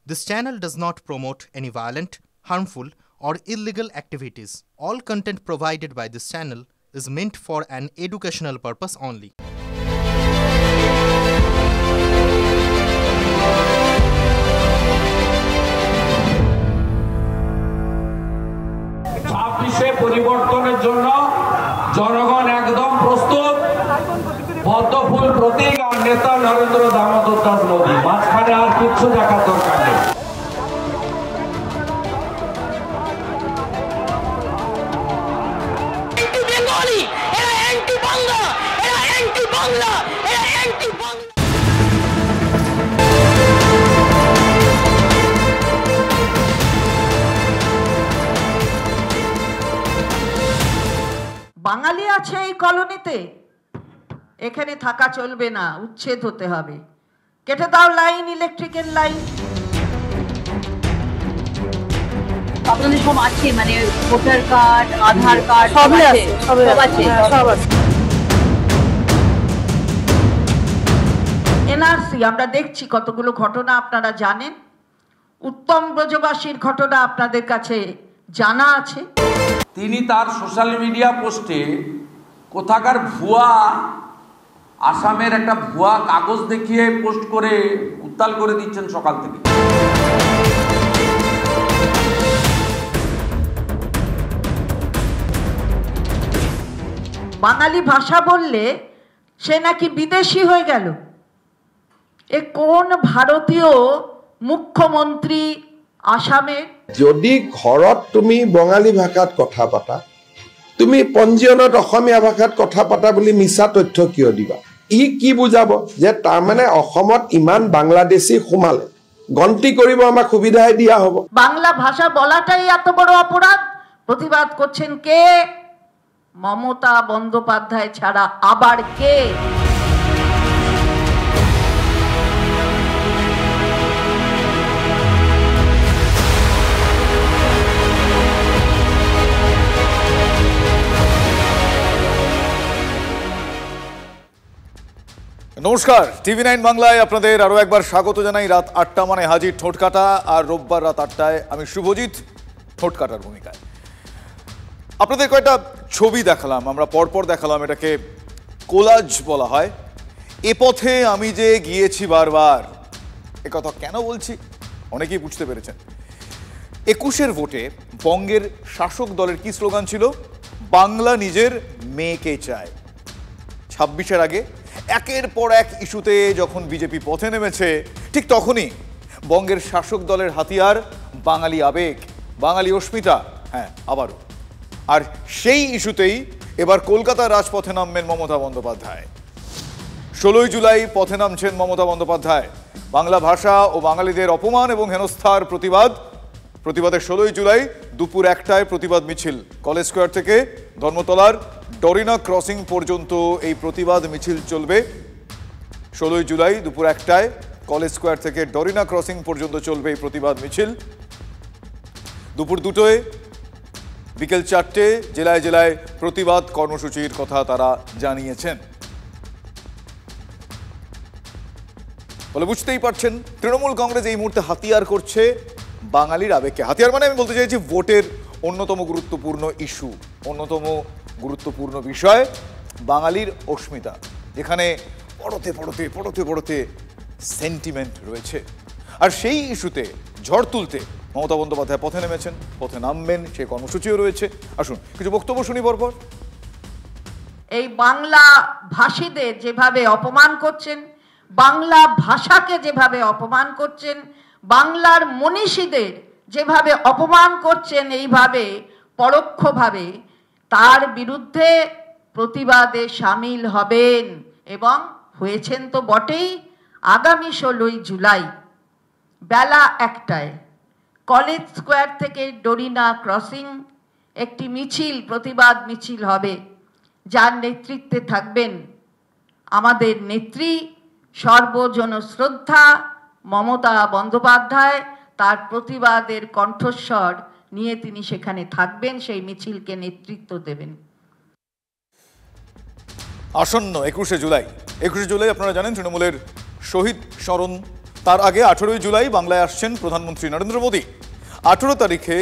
This channel does not promote any violent, harmful, or illegal activities. All content provided by this channel is meant for an educational purpose only. পরিবর্তনের জন্য জনগণ একদম প্রস্তুত। পদ্মফুল প্রতীক আর নেতা নরেন্দ্র দামোদর দাস মোদী, মাঝখানে আর কিছু দেখার দরকার নেই। বাঙালি আছে এই কলোনিতে, এখানে থাকা চলবে না, উচ্ছেদ হতে হবে। কেটে দাও লাইন, ইলেকট্রিকের লাইন। আপনাদের সব আছে, মানে ভোটার কার্ড, আধার কার্ড সব আছে, সব আছে। এনআরসি আমরা দেখছি কতগুলো ঘটনা আপনারা জানেন। উত্তম ব্রজবাসীর ঘটনা আপনাদের কাছে জানা আছে। তিনি তার সোশ্যাল মিডিয়া পোস্টে কোথাকার ভুয়া আসামের একটা ভুয়া কাগজ দেখিয়ে পোস্ট করে উত্তাল করে দিচ্ছেন সকাল থেকে। বাঙালি ভাষা বললে সে নাকি বিদেশি হয়ে গেল। এ কোন ভারতীয় মুখ্যমন্ত্রী আসামে? যদি ঘৰত তুমি বঙালী ভাষাত কথা পাতা, তুমি পঞ্জীয়নত অসমীয়া ভাষাত কথা পাতা বুলি মিছা তথ্য কিয় দিবা? ই কি বুজাব যে তাৰমানে অসমত ইমান বাংলাদেশী সোমালে, গন্তি কৰিব আমাক সুবিধাই দিয়া হ'ব। বাংলা ভাষা বলাটাই এত বড় অপরাধ। প্রতিবাদ করছেন কে? মমতা বন্দ্যোপাধ্যায় ছাড়া আবার কে? নমস্কার, টিভি9 বাংলায় আপনাদের আরো একবার স্বাগত জানাই। রাত ৮টা মানে হাজির ঠোঁটকাটা, আর রোববার রাত ৮টায় আমি শুভজিৎ ঠোঁটকাটার ভূমিকায়। আপনাদের কয়েকটা ছবি দেখালাম, আমরা পরপর দেখালাম, এটাকে কোলাজ বলা হয়। এ পথে আমি যে গিয়েছি বারবার, এ কথা কেন বলছি অনেকেই বুঝতে পেরেছেন। ২১-এর ভোটে বঙ্গের শাসক দলের কি স্লোগান ছিল? বাংলা নিজের মেয়েকে চায়। ২৬-এর আগে একের পর এক ইস্যুতে যখন বিজেপি পথে নেমেছে, ঠিক তখনই বঙ্গের শাসক দলের হাতিয়ার বাঙালি আবেগ, বাঙালি অস্মিতা, হ্যাঁ আবারও। আর সেই ইস্যুতেই এবার কলকাতার রাজপথে নামবেন মমতা বন্দ্যোপাধ্যায়। ১৬ই জুলাই পথে নামছেন মমতা বন্দ্যোপাধ্যায়। বাংলা ভাষা ও বাঙালিদের অপমান এবং হেনস্থার প্রতিবাদের ১৬ই জুলাই দুপুর ১টায় প্রতিবাদ মিছিল। কলেজ স্কোয়ার থেকে ধর্মতলার ডরিনা ক্রসিং পর্যন্ত এই প্রতিবাদ মিছিল চলবে। ১৬ই জুলাই দুপুর ১টায় কলেজ স্কোয়ার থেকে ডরিনা ক্রসিং পর্যন্ত চলবে এই প্রতিবাদ মিছিল। দুপুর ২টোয় বিকেল ৪টে জেলায় জেলায় প্রতিবাদ কর্মসূচির কথা তারা জানিয়েছেন। বলে বুঝতেই পারছেন, তৃণমূল কংগ্রেস এই মুহূর্তে হাতিয়ার করছে বাঙালির আবেগকে। হাতিয়ার মানে আমি বলতে চাইছি ভোটের অন্যতম গুরুত্বপূর্ণ ইস্যু, অন্যতম গুরুত্বপূর্ণ বিষয় বাঙালির অস্মিতা, যেখানে পড়তে পড়তে পড়তে পড়তে সেন্টিমেন্ট রয়েছে। আর সেই ইস্যুতে ঝড় তুলতে মমতা বন্দ্যোপাধ্যায় পথে নেমেছেন, পথে নামবেন, সেই কর্মসূচিও রয়েছে। আসুন কিছু বক্তব্য শুনি পরপর। এই বাংলা ভাষীদের যেভাবে অপমান করছেন, বাংলা ভাষাকে যেভাবে অপমান করছেন, বাংলার মনীষীদের যেভাবে অপমান করছেন, এইভাবে পরোক্ষভাবে তার বিরুদ্ধে প্রতিবাদে সামিল হবেন এবং হয়েছেন তো বটেই। আগামী ১৬ই জুলাই বেলা ১টায় কলেজ স্কোয়ার থেকে ডরিনা ক্রসিং একটি মিছিল, প্রতিবাদ মিছিল হবে, যার নেতৃত্বে থাকবেন আমাদের নেত্রী সর্বজন শ্রদ্ধা মমতা বন্দ্যোপাধ্যায়। তার প্রতিবাদের কণ্ঠস্বর নিয়ে তিনি সেখানে থাকবেন, সেই মিছিলকে নেতৃত্ব দেবেন। আসন্ন ২১শে জুলাই আপনারা জানেন তৃণমূলের শহীদ স্মরণ তার আগে 18ই জুলাই বাংলায় আসছেন প্রধানমন্ত্রী নরেন্দ্র মোদী। 18 তারিখে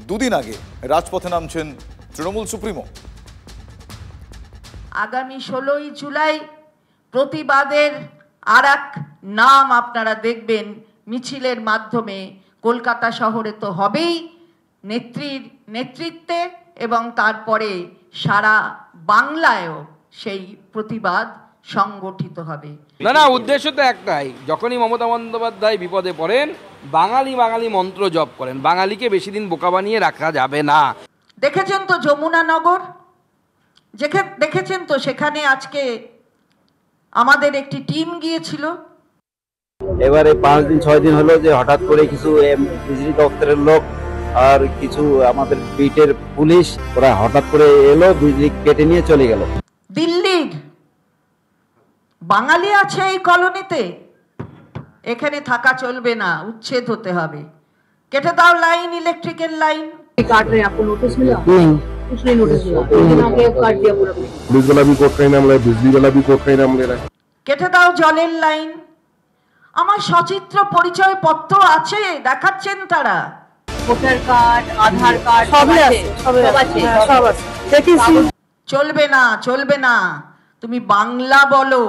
দুদিন আগে রাজপথে নামছেন তৃণমূল সুপ্রিমো। আগামী 16ই জুলাই প্রতিবাদের আর এক নাম আপনারা দেখবেন মিছিলের মাধ্যমে। কলকাতা শহরে তো হবেই নেত্রীর নেতৃত্বে, এবং তারপরে সারা বাংলায়ও সেই প্রতিবাদ সংগঠিত হবে। না, উদ্দেশ্য তো একটাই, যখনই মমতা বন্দ্যোপাধ্যায় বিপদে পড়েন বাঙালি মন্ত্র জপ করেন। বাঙালিকে বেশি দিন বোকা বানিয়ে রাখা যাবে না। দেখেছেন তো যমুনানগর, দেখেছেন তো সেখানে আজকে আমাদের একটি টিম গিয়েছিল। এবারে 5 দিন 6 দিন হলো যে হঠাৎ করে কিছু বিজলি দপ্তরের লোক আর কিছু আমাদের বিটের পুলিশ ওরা হঠাৎ করে এলো, বিজলি কেটে নিয়ে চলে গেল। দিল্লির বাঙালি আছে এই কলোনিতে, এখানে থাকা চলবে না, উচ্ছেদ হতে হবে। কেটে দাও লাইন, ইলেকট্রিকের লাইন। काट रहे हैं, आपको नोटिस मिला? नहीं, कुछ नहीं नोटिस मिला। लेकिन आगे काट दिया पूरा। पुलिस वाला भी कोर्ट का ही नाम ले रहा है, बिजली वाला भी कोर्ट का ही नाम ले रहा है। কেটে দাও জলের লাইন। আমার সচিত্র পরিচয় পত্র আছে, দেখাচ্ছেন তারা। ভোটার কার্ড, আধার কার্ড সব আছে, সব আছে। চলবে না, চলবে না। তুমি বাংলা বলো,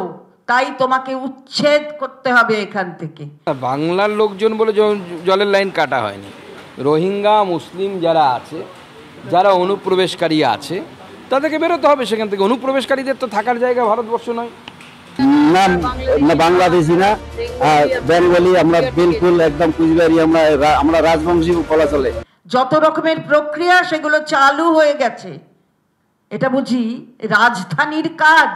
তাই তোমাকে উচ্ছেদ করতে হবে এখান থেকে। বাংলার লোকজন বলে জলের লাইন কাটা হয়নি। রোহিঙ্গা মুসলিম যারা আছে, যারা অনুপ্রবেশকারী আছে, তাদেরকে বেরোতে হবে সেখান থেকে। অনুপ্রবেশকারীদের তো থাকার জায়গা ভারতবর্ষ নয়। না বাংলাদেশি না, বেঙ্গলি, আমরা বিলকুল একদম কুচবিহারি, আমরা রাজবংশী বলা চলে। যত রকমের প্রক্রিয়া সেগুলো চালু হয়ে গেছে। এটা বুঝি রাজধানীর কাজ?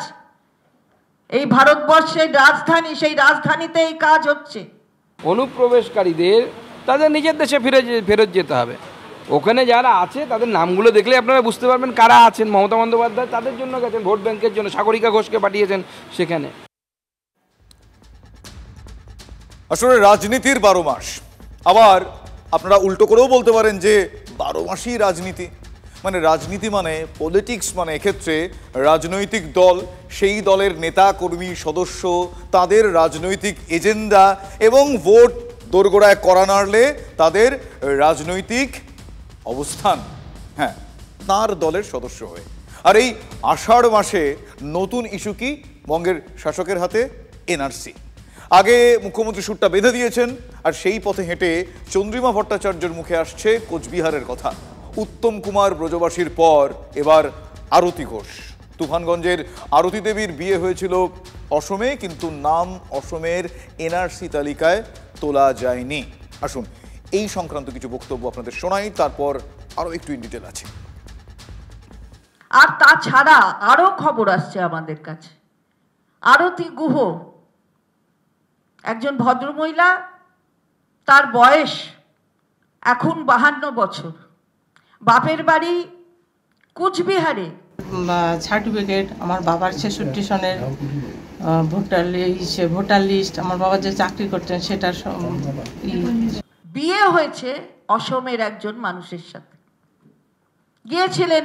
এই ভারতবর্ষের রাজধানী, সেই রাজধানীতে এই কাজ হচ্ছে। অনুপ্রবেশকারীদের তাদের নিজের দেশে ফেরত যেতে হবে। ওখানে যারা আছে তাদের নামগুলো দেখলে আপনারা বুঝতে পারবেন কারা আছেন। মমতা বন্দ্যোপাধ্যায় তাদের জন্য গেছেন, ভোট ব্যাংকের জন্য সাগরিকা ঘোষকে পাঠিয়েছেন সেখানে। আসলে রাজনীতির 12 মাস, আবার আপনারা উল্টো করেও বলতে পারেন যে 12 মাসই রাজনীতি। মানে রাজনীতি মানে পলিটিক্স মানে এক্ষেত্রে রাজনৈতিক দল, সেই দলের নেতা কর্মী সদস্য, তাদের রাজনৈতিক এজেন্ডা এবং ভোট দোরগোড়ায় করা নাড়লে তাদের রাজনৈতিক অবস্থান, হ্যাঁ, তার দলের সদস্য হয়ে। আর এই আষাঢ় মাসে নতুন ইস্যু কি? বঙ্গের শাসকের হাতে এনআরসি। আগে মুখ্যমন্ত্রী সুরটা বেঁধে দিয়েছেন, আর সেই পথে হেঁটে চন্দ্রিমা ভট্টাচার্যের মুখে আসছে কোচবিহারের কথা। উত্তম কুমার ব্রজবাসীর পর এবার আরতি ঘোষ। তুফানগঞ্জের আরতি দেবীর বিয়ে হয়েছিল অসমে, কিন্তু নাম অসমের এনআরসি তালিকায় তোলা যায়নি। আসুন এই সংক্রান্ত কিছু বক্তব্য আপনাদের শোনাই, তারপর আরো একটু ইন ডিটেল আছে। আর তাছাড়া আরো খবর আসছে আমাদের কাছে। আরতি গুহ একজন ভদ্রমহিলা, তার বয়স এখন 52 বছর, বাপের বাড়ি কুচবিহারে। সার্টিফিকেট, আমার বাবার 66 সনের ভোটার লিস্ট, আমার বাবা যে চাকরি করতেন সেটার বিয়ে হয়েছে অসমের একজন মানুষের সাথে। গিয়েছিলেন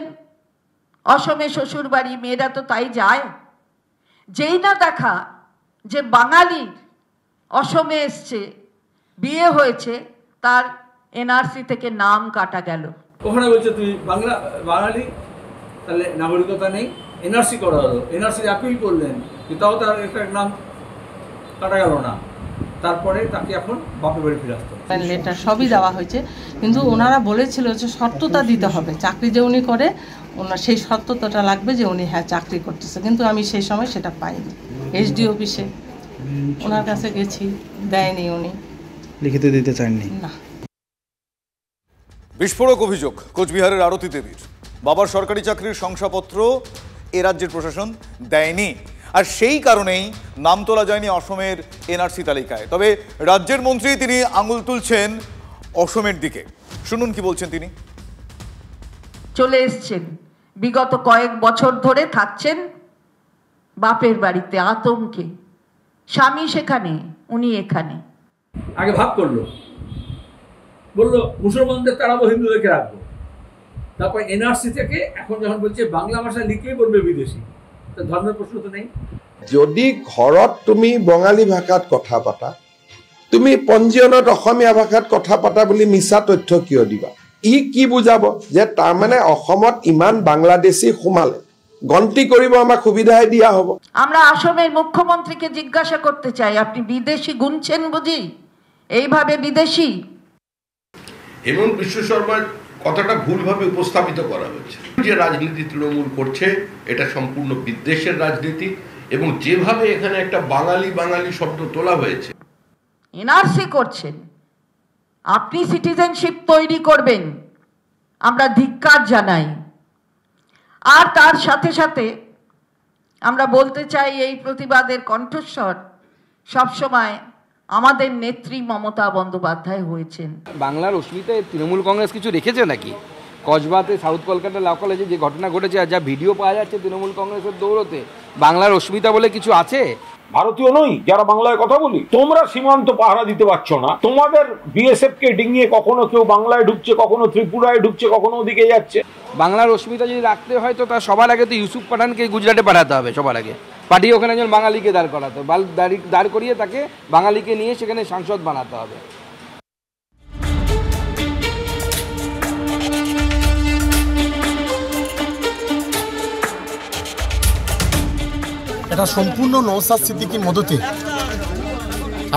অসমে শ্বশুর বাড়ি, মেয়েরা তো তাই যায়। যেই না দেখা যে বাঙালি অসমে এসছে, বিয়ে হয়েছে, তার এনআরসি থেকে নাম কাটা গেল। ওখানে বলছে তুই বাঙালি, তাহলে নাগরিকতা নেই, এনআরসি করা হলো। এনআরসি অ্যাপিল করলেন, তাও তার একটা নাম কাটা গেল না। তারপরে তাকে এখন বাপের বাড়ি ফিরে আসতে হবে। লেটার সবই দেওয়া হয়েছে, কিন্তু ওনারা বলেছিল যে শর্তটা দিতে হবে, চাকরি যে উনি করে ওনার সেই শর্তটা লাগবে যে উনি হ্যাঁ চাকরি করতেছে। কিন্তু আমি সেই সময় সেটা পাইনি। এসডি অফিসে ওনার কাছে গেছি, দেয়নি, উনি লিখিত দিতে চাননি। না। বিস্ফোরক অভিযোগ কোচবিহারের আরতি দেবীর। বাবার সরকারি চাকরির শংসাপত্র এ রাজ্যের প্রশাসন দেয়নি, আর সেই কারণেই নাম তোলা যায়নি অসমের এনআরসি তালিকায়। তবে রাজ্যের মন্ত্রী তিনি আঙুল তুলছেন অসমের দিকে। শুনুন কি বলছেন তিনি। চলে এসছেন, বিগত কয়েক বছর ধরে থাকছেন বাপের বাড়িতে আতঙ্কে। স্বামী সেখানে, উনি এখানে। আগে ভাগ করলো, বললো মুসলমানদের তাড়াবো, হিন্দুদেরকে রাখবো। তারপর এনআরসি থেকে এখন যখন বলছে বাংলা ভাষা লিখলেই বলবে বিদেশি, তো ধর্মের প্রশ্ন তো নেই। যদি ঘৰত তুমি বঙালী ভাষাত কথা পাতা, তুমি পঞ্জীয়নত অসমীয়া ভাষাত কথা পাতা বুলি মিছা তথ্য কিয় দিবা? ই কি বুজাব যে তাৰমানে অসমত ইমান বাংলাদেশী সোমালে গন্তি কৰিব আমাক সুবিধাই দিয়া হ'ব? আমরা আসামের মুখ্যমন্ত্রীকে জিজ্ঞাসা করতে চাই, আপনি বিদেশি গুনছেন বুঝি? এইভাবে বিদেশি? হেমন্ত বিশ্ব শর্মার কথাটা ভুলভাবে উপস্থাপিত করা হয়েছে। যে রাজনীতি তৃণমূল করছে এটা সম্পূর্ণ বিদ্বেষের রাজনীতি, এবং যেভাবে এখানে একটা বাঙালি বাঙালি শব্দ তোলা হয়েছে। এনআরসি করছেন, আপনি সিটিজেনশিপ তৈরি করবেন, আমরা ধিক্কার জানাই। আর তার সাথে সাথে আমরা বলতে চাই এই প্রতিবাদের কণ্ঠস্বর সবসময় আমাদের নেত্রী মমতা বন্দ্যোপাধ্যায় হয়েছেন। বাংলার অস্মিতায় তৃণমূল কংগ্রেস কিছু রেখেছে নাকি? কসবাতে সাউথ কলকাতা ল কলেজে যে ঘটনা ঘটেছে আর যা ভিডিও পাওয়া যাচ্ছে তৃণমূল কংগ্রেসের দৌড়তে, বাংলার অস্মিতা বলে কিছু আছে? ভারতীয় নই যারা বাংলায় কথা বলি? তোমরা সীমান্ত পাহারা দিতে পারছো না। তোমাদের বিএসএফ কে ডিঙিয়ে কখনো কেউ বাংলায় ঢুকছে, কখনো ত্রিপুরায় ঢুকছে, কখনো ওদিকে যাচ্ছে। বাংলার অস্মিতা যদি রাখতে হয় তো তার সবার আগে তো ইউসুফ পাঠানকে গুজরাটে পাঠাতে হবে। সবার আগে পাঠিয়ে ওখানে একজন বাঙালিকে দাঁড় করাতে হবে, দাঁড় করিয়ে তাকে বাঙালিকে নিয়ে সেখানে সাংসদ বানাতে হবে। এটা সম্পূর্ণ নওশাদ সিদ্দিকীর মদতে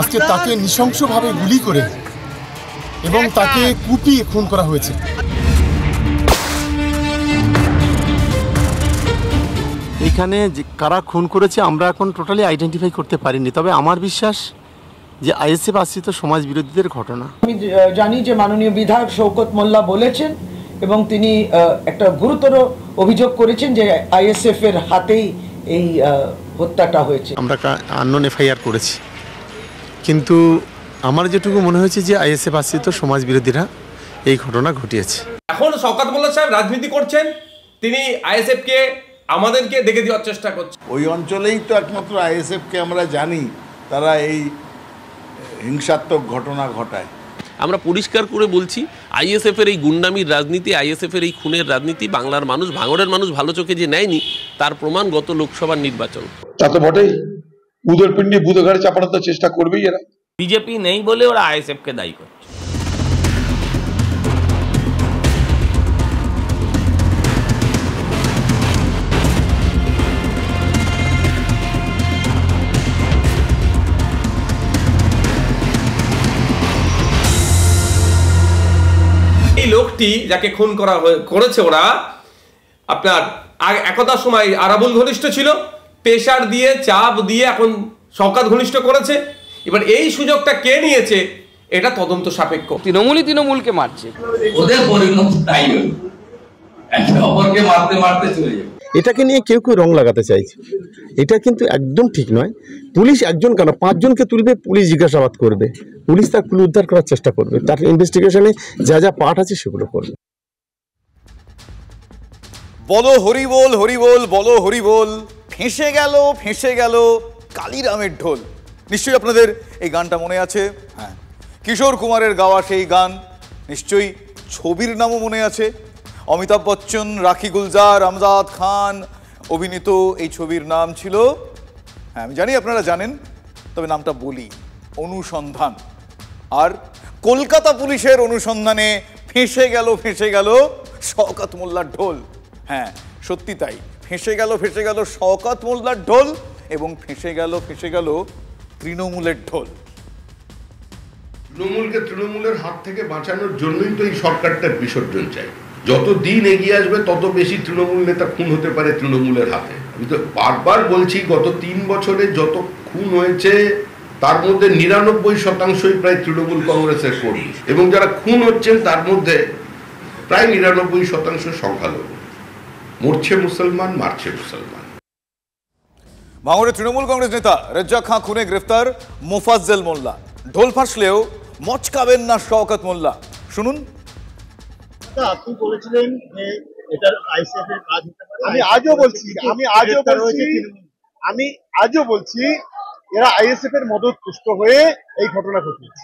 আজকে তাকে নৃশংসভাবে গুলি করে এবং তাকে কুপিয়ে খুন করা হয়েছে। এখানে কারা খুন করেছে আমরা এখন টোটালি আইডেন্টিফাই করতে পারিনি, তবে আমার বিশ্বাস যে আইএসএফ আশ্রিত সমাজ বিরোধীদের ঘটনা। আমি জানি যে মাননীয় বিধায়ক শওকত মোল্লা বলেছেন এবং তিনি একটা গুরুতর অভিযোগ করেছেন যে আইএসএফ এর হাতেই এই হত্যাটা হয়েছে। আমরা আননোন এফআইআর করেছি, কিন্তু আমার যেটুকু মনে হয়েছে যে আইএসএফ আশ্রিত সমাজ বিরোধীরা এই ঘটনা ঘটিয়েছে। এখন শওকত মোল্লা সাহেব রাজনীতি করছেন, তিনি আইএসএফ কে আমাদেরকে দেখে দেওয়ার চেষ্টা করছে। ওই অঞ্চলেই তো একমাত্র আইএসএফ কে আমরা জানি তারা এই হিংসাত্মক ঘটনা ঘটায়। আমরা পরিষ্কার করে বলছি, আইএসএফ এর এই গুন্ডামির রাজনীতি, আইএসএফ এর এই খুনের রাজনীতি বাংলার মানুষ, ভাঙড়ের মানুষ ভালো চোখে যে নেয়নি তার প্রমাণ গত লোকসভার নির্বাচন। তা তো বটেই, বুধের পিণ্ডি বুধে ঘাড়ে চাপানোর চেষ্টা করবেই এরা। বিজেপি নেই বলে ওরা আইএসএফ কে দায়ী করছে। লোকটি যাকে খুন করেছে ওরা আপনার একদা সময় আরাবুল ঘনিষ্ঠ ছিল, প্রেসার দিয়ে চাপ দিয়ে এখন শওকত ঘনিষ্ঠ করেছে। এবার এই সুযোগটা কে নিয়েছে এটা তদন্ত সাপেক্ষ। তৃণমূলই তৃণমূলকে মারছে, ওদের পরিণতি তাই হলো, একে অপরকে মারতে মারতে চলে যাবে। এটাকে নিয়ে কেউ কেউ রং লাগাতে চাইছে, এটা কিন্তু একদম ঠিক নয়। পুলিশ একজন কেন 5 জনকে তুলবে, পুলিশ জিজ্ঞাসাবাদ করবে, পুলিশ তার ক্লু উদ্ধার করার চেষ্টা করবে, তার ইনভেস্টিগেশনে যা যা পার্ট আছে সেগুলো করবে। বলো হরিবোল হরিবোল, বলো হরিবোল, ফেঁসে গেল কালিরামের ঢোল। নিশ্চয়ই আপনাদের এই গানটা মনে আছে। হ্যাঁ, কিশোর কুমারের গাওয়া সেই গান। নিশ্চয়ই ছবির নামও মনে আছে। অমিতাভ বচ্চন, রাখি গুলজার, আমজাদ খান অভিনীত এই ছবির নাম ছিল, হ্যাঁ আমি জানি আপনারা জানেন, তবে নামটা বলি, অনুসন্ধান। আর কলকাতা পুলিশের অনুসন্ধানে ফেঁসে গেল শওকত মোল্লার ঢোল। হ্যাঁ সত্যি তাই, ফেঁসে গেল শওকত মোল্লার ঢোল এবং ফেঁসে গেল তৃণমূলের ঢোল। তৃণমূলকে তৃণমূলের হাত থেকে বাঁচানোর জন্যই তো এই সরকারটার বিসর্জন চাই। যত দিন এগিয়ে আসবে তত বেশি তৃণমূল নেতা খুন হতে পারে তৃণমূলের হাতে। আমি তো বারবার বলছি, গত 3 বছরে যত খুন হয়েছে তার মধ্যে 99% প্রায় তৃণমূল কংগ্রেসের কর্মী, এবং যারা খুন হচ্ছেন তার মধ্যে প্রায় 99% সংখ্যালঘু। মরছে মুসলমান, মারছে মুসলমান। ভাঙড়ে তৃণমূল কংগ্রেস নেতা রেজ্জাক খাঁ খুনে গ্রেফতার মোফাজ্জল মোল্লা। ঢোল ফাঁসলেও মচকাবেন না শওকত মোল্লা। শুনুন। আপনি বলেছিলেন যে এটা আইএসএফ এর কাজ হতে পারে। আমি আজও বলছি এরা আইএসএফ এর মদতপুষ্ট হয়ে এই ঘটনা ঘটিয়েছে।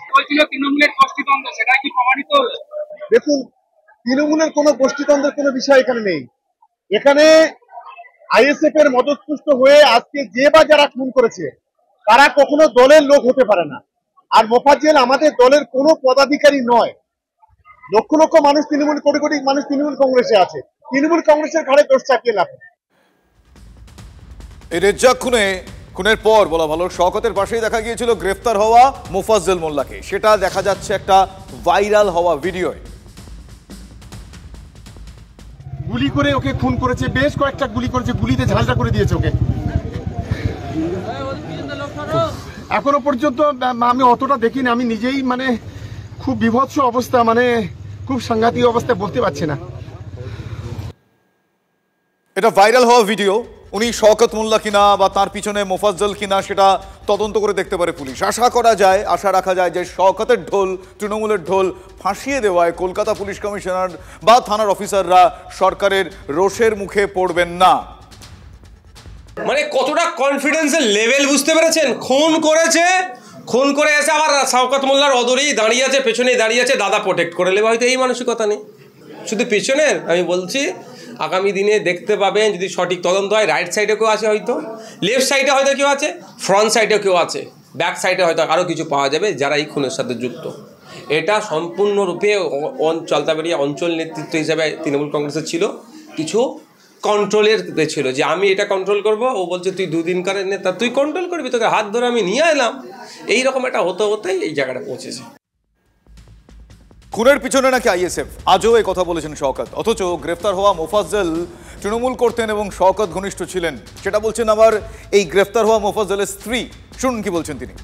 দেখুন, তৃণমূলের কোনো গোষ্ঠীদ্বন্দ্বের কোনো বিষয় এখানে নেই। এখানে আইএসএফ এর মদতপুষ্ট হয়ে আজকে যে বা যারা খুন করেছে তারা কখনো দলের লোক হতে পারে না। আর মোফাজ্জেল আমাদের দলের কোনো পদাধিকারী নয়। লক্ষ লক্ষ মানুষ তৃণমূল, কোটি কোটি মানুষ তৃণমূল কংগ্রেসে আছে, তৃণমূল কংগ্রেসের ঘাড়ে দোষ চাপিয়ে লাভ নেই। এই রেজ্জাক খুনের পর বলা ভালো শওকতের পাশেই দেখা গিয়েছিল গ্রেফতার হওয়া মোফাজ্জেল মোল্লাকে। সেটা দেখা যাচ্ছে একটা ভাইরাল হওয়া ভিডিওয়। গুলি করে ওকে খুন করেছে, বেশ কয়েকটা গুলি করেছে, গুলিতে ঝাঁঝরা করে দিয়েছে ওকে। এখনো পর্যন্ত আমি অতটা দেখিনি, আমি নিজেই মানে খুব বিভৎস অবস্থা, মানে খুব সাংঘাতিক অবস্থায় বলতে পারছি না। এটা ভাইরাল হওয়া ভিডিও। উনি শওকত মোল্লা কিনা বা তার পিছনে মোফাজ্জল কিনা সেটা তদন্ত করে দেখতে পারে পুলিশ। আশা রাখা যায় যে শওকতের ঢোল, তৃণমূলের ঢোল ফাঁসিয়ে দেওয়ায় কলকাতা পুলিশ কমিশনার বা থানার অফিসাররা সরকারের রোষের মুখে পড়বেন না। মানে কতটা কনফিডেন্সের লেভেল বুঝতে পেরেছেন? খুন করেছে, খুন করে এসে আবার শওকত মোল্লার অদরেই দাঁড়িয়ে আছে, পেছনেই দাঁড়িয়ে আছে, দাদা প্রোটেক্ট করে নেবে। হয়তো এই মানসিকতা নেই শুধু পেছনের। আমি বলছি আগামী দিনে দেখতে পাবেন যদি সঠিক তদন্ত হয়, রাইট সাইডে কেউ আছে, হয়তো লেফট সাইডে হয়তো কেউ আছে, ফ্রন্ট সাইডেও কেউ আছে, ব্যাক সাইডে হয়তো আরও কিছু পাওয়া যাবে যারা এই খুনের সাথে যুক্ত। এটা সম্পূর্ণরূপে জলদাবেরিয়া অঞ্চল নেতৃত্ব হিসাবে তৃণমূল কংগ্রেসের ছিল, কিছু কন্ট্রোলের ছিল যে আমি এটা কন্ট্রোল করব। ও বলছে তুই দুদিনকারের নেতা, তুই কন্ট্রোল করবি, তোকে হাত ধরে আমি নিয়ে এলাম। এইরকম একটা হতে হতেই এই জায়গাটা পৌঁছেছে। খুনের পিছনে নাকি আইএসএফ, আজও এই কথা বলেছেন শওকত। অথচ গ্রেফতার হওয়া মোফাজ্জল তৃণমূল করতেন এবং শওকত ঘনিষ্ঠ ছিলেন, সেটা বলছেন আবার এই গ্রেফতার হওয়া মোফাজ্জলের স্ত্রী। শুনুন কি বলছেন তিনি।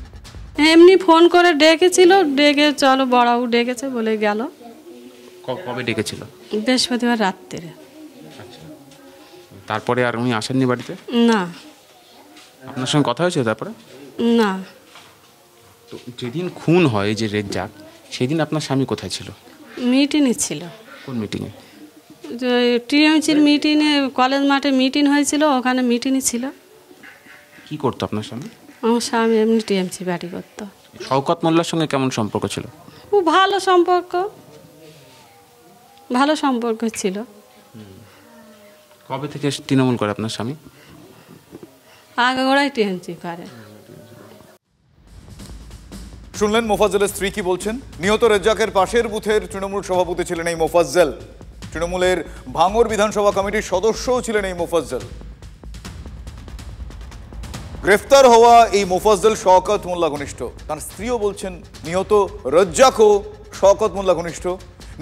এমনি ফোন করে ডেকেছিল, ডেকে চলো বড়াও ডেকেছে বলে গেল। কবে ডেকেছিল? বৃহস্পতিবার রাত্রে। তারপরে আর উনি আসেননি বাড়িতে? না। আপনার সঙ্গে কথা হয়েছে তারপরে? না। তো যেদিন খুন হয় যে রেজ্জাক, সেদিন আপনার স্বামী কোথায় ছিল? মিটিংয়ে ছিল। কোন মিটিংয়ে? টিএমসির মিটিংয়ে, কলেজ মাঠে মিটিং হয়েছিল, ওখানে মিটিংয়ে ছিল। কি করতো আপনার স্বামী? আমার স্বামী এমনি টিএমসি বাড়ি করতো। শওকত মোল্লার সঙ্গে কেমন সম্পর্ক ছিল? ও ভালো সম্পর্ক ছিল। কবে থেকে তৃণমূল করে আপনার স্বামী? আগে গোড়াই টিএমসি করে। শুনলেন মোফাজ্জলের স্ত্রী কি বলছেন। নিহত রেজ্জাকের পাশের বুথের তৃণমূল সভাপতি ছিলেন এই মোফাজ্জল। তৃণমূলের ভাঙড় বিধানসভা কমিটির সদস্যও ছিলেন এই মোফাজ্জল। গ্রেফতার হওয়া এই মোফাজ্জল শওকত মোল্লা ঘনিষ্ঠ। তার স্ত্রীও বলছেন নিহত রেজ্জাকও শওকত মোল্লা ঘনিষ্ঠ।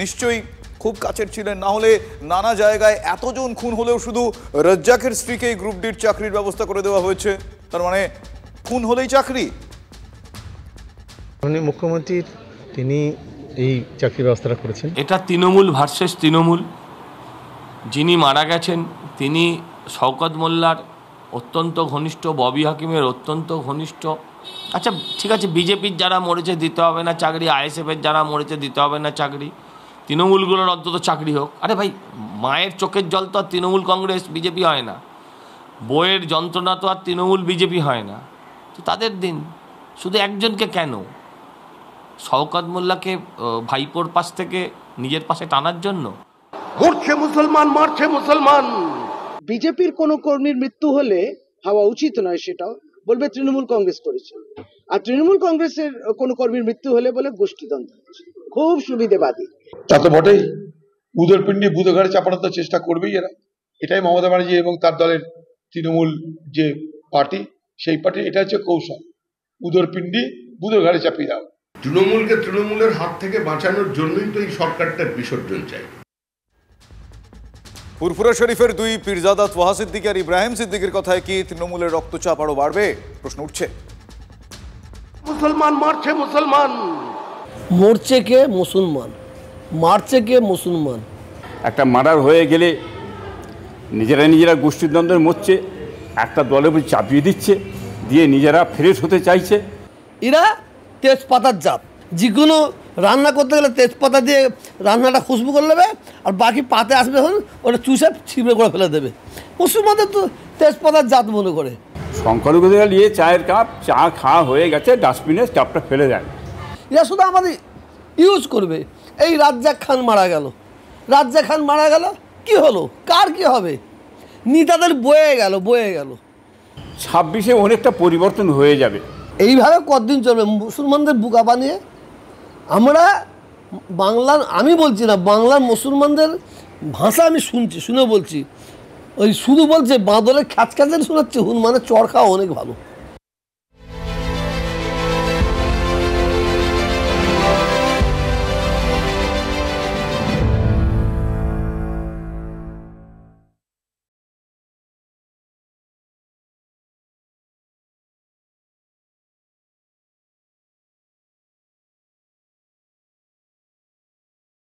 নিশ্চয়ই খুব কাছের ছিলেন, না হলে নানা জায়গায় এতজন খুন হলেও শুধু রেজ্জাকের স্ত্রীকে এই গ্রুপ ডির চাকরির ব্যবস্থা করে দেওয়া হয়েছে। তার মানে খুন হলেই চাকরি। মুখ্যমন্ত্রী তিনি এই চাকরির ব্যবস্থাটা করেছেন। এটা তৃণমূল ভার্সেস তৃণমূল। যিনি মারা গেছেন তিনি শওকত মোল্লার অত্যন্ত ঘনিষ্ঠ, ববি হাকিমের অত্যন্ত ঘনিষ্ঠ। আচ্ছা ঠিক আছে, বিজেপির যারা মরেছে দিতে হবে না চাকরি, আইএসএফের যারা মরেছে দিতে হবে না চাকরি, তৃণমূলগুলোর অন্তত চাকরি হোক। আরে ভাই, মায়ের চোখের জল তো আর তৃণমূল কংগ্রেস বিজেপি হয় না, বইয়ের যন্ত্রণা তো আর তৃণমূল বিজেপি হয় না। তো তাদের দিন শুধু একজনকে কেন? শওকত মোল্লাকে ভাইপোর পাশ থেকে নিজের পাশে টানার জন্য? মরছে মুসলমান, মারছে মুসলমান। বিজেপির কোন কর্মীর মৃত্যু হলে হওয়া উচিত নয়, সেটাও বলবে তৃণমূল কংগ্রেস করেছে। আর তৃণমূল কংগ্রেসের কোন কর্মীর মৃত্যু হলে বলে গোষ্ঠীদ্বন্দ্ব। খুব সুবিধেবাদী। তা তো বটেই, বুধের পিণ্ডি বুধ ঘাড়ে চাপানোর চেষ্টা করবেই এরা। এটাই মমতা ব্যানার্জি এবং তার দলের তৃণমূল যে পার্টি, সেই পার্টির এটা হচ্ছে কৌশল, বুধের পিণ্ডি বুধের ঘাড়ে চাপিয়ে দাও। তৃণমূলকে তৃণমূলের হাত থেকে বাঁচানোর জন্যই তো এই সরকারটার বিসর্জন চাই। ফুরফুরা শরীফের দুই পীরজাদা তোহা সিদ্দিক আর ইব্রাহিম সিদ্দিকের কথায় কি তৃণমূলের রক্তচাপ আরো বাড়বে? প্রশ্ন উঠছে। মুসলমান মারছে মুসলমান। মরছে কে? মুসলমান। মারছে কে? মুসলমান। একটা মার্ডার হয়ে গেলে নিজেরা গোষ্ঠীদ্বন্দ্বের মরছে, একটা দলের উপর চাপিয়ে দিচ্ছে, দিয়ে নিজেরা ফ্রেশ হতে চাইছে। এরা তেজপাতার জাত, যে কোনো রান্না করতে গেলে তেজপাতা দিয়ে রান্নাটা খুশবু করে নেবে, আর বাকি পাতে আসবে যখন ওটা চুষে ছিঁড়ে করে ফেলে দেবে। মুসলমানদের তো তেজপাতার জাত মনে করে। সংখ্যালঘুদের নিয়ে চায়ের কাপ, চা খাওয়া হয়ে গেছে, ডাস্টবিনে কাপটা ফেলে দেয়। এরা শুধু আমাদের ইউজ করবে। এই রাজ্জাক খান মারা গেল, কি হলো? কার কি হবে? নেতাদের বয়ে গেল। 26-এ অনেকটা পরিবর্তন হয়ে যাবে। এইভাবে কতদিন চলবে মুসলমানদের বুকা বানিয়ে? আমরা বাংলার, আমি বলছি না, বাংলার মুসলমানদের ভাষা আমি শুনে বলছি, ওই শুধু বলছে বাঁদরের খ্যাচ খ্যাচের শোনাচ্ছে, হুন মানে চড় খাওয়া অনেক ভালো।